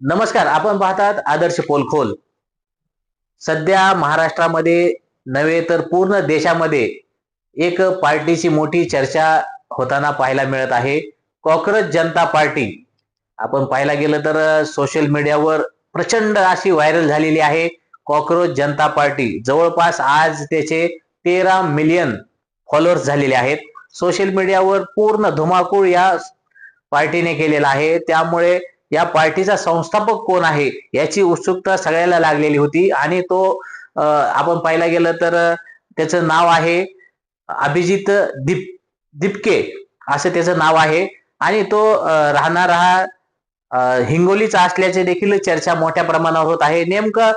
नमस्कार. आपण पाहतात आदर्श पोलखोल. सध्या महाराष्ट्रामध्ये नव्हे तर पूर्ण देशामध्ये एक पार्टीची मोठी चर्चा होताना पाहायला मिळत आहे. कॉकरोच जनता पार्टी. आपण पाहायला गेलं तर सोशल मीडियावर प्रचंड अशी व्हायरल झालेली आहे. कॉकरोच जनता पार्टी. जवळपास आज त्याचे 13 मिलियन फॉलोअर्स झालेले आहेत. सोशल मीडियावर पूर्ण धुमाकूळ या पार्टीने केलेला आहे. त्यामुळे या पार्टीचा संस्थापक कोण आहे याची उत्सुकता सगळ्याला लागलेली होती आणि तो आपण पाहायला गेलं तर त्याचं नाव आहे अभिजित दिपके असं त्याचं नाव आहे आणि तो राहणार हा हिंगोलीचा असल्याचे देखील चर्चा मोठ्या प्रमाणावर होत आहे. नेमकं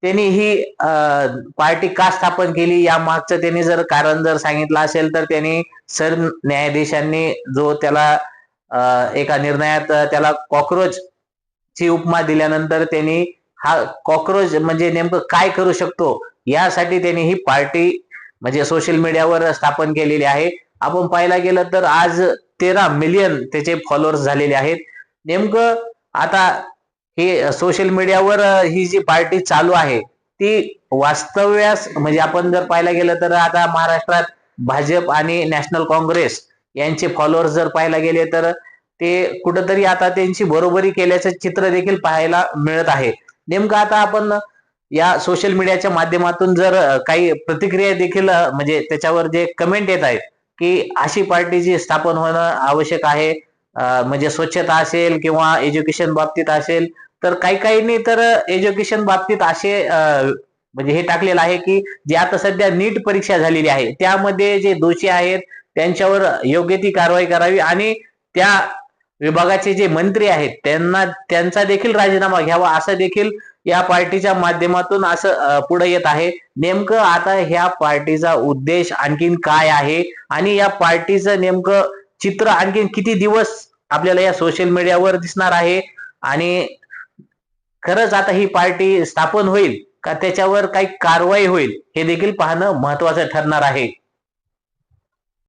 त्यांनी ही पार्टी का स्थापन केली या मागचं त्यांनी जर कारण जर सांगितलं असेल तर त्यांनी सरन्यायाधीशांनी जो त्याला एका निर्णयात त्याला कॉकरोच ची उपमा दिल्यानंतर त्यांनी हा कॉकरोच म्हणजे नेमकं काय करू शकतो यासाठी त्यांनी ही पार्टी म्हणजे सोशल मीडियावर स्थापन केलेली आहे. आपण पाहायला गेलं तर आज 13 मिलियन त्याचे फॉलोअर्स झालेले आहेत. नेमकं आता हे सोशल मीडियावर ही जी पार्टी चालू आहे ती वास्तव्यास म्हणजे आपण जर पाहायला गेलं तर आता महाराष्ट्रात भाजप आणि नॅशनल काँग्रेस यांचे फॉलोअर्स जर पाहायला गेले तर ते कुठंतरी आता त्यांची बरोबरी केल्याचं चित्र देखील पाहायला मिळत आहे. नेमकं आता आपण या सोशल मीडियाच्या माध्यमातून जर काही प्रतिक्रिया देखील म्हणजे त्याच्यावर जे कमेंट येत आहेत की अशी पार्टी जी स्थापन होणं आवश्यक आहे, म्हणजे स्वच्छता असेल किंवा एज्युकेशन बाबतीत असेल तर काही काहींनी तर एज्युकेशन बाबतीत असे म्हणजे हे टाकलेलं आहे की जे आता सध्या नीट परीक्षा झालेली आहे त्यामध्ये जे दोषी आहेत त्यांच्यावर योग्य ती कारवाई करावी आणि त्या विभागाचे जे मंत्री आहेत त्यांना त्यांचा देखील राजीनामा घ्यावा असं देखील या पार्टीच्या माध्यमातून असं पुढे येत आहे. नेमकं आता ह्या पार्टीचा उद्देश आणखीन काय आहे आणि या पार्टीचं नेमकं चित्र आणखीन किती दिवस आपल्याला या सोशल मीडियावर दिसणार आहे आणि खरंच आता ही पार्टी स्थापन होईल का त्याच्यावर काही कारवाई होईल हे देखील पाहणं महत्वाचं ठरणार आहे.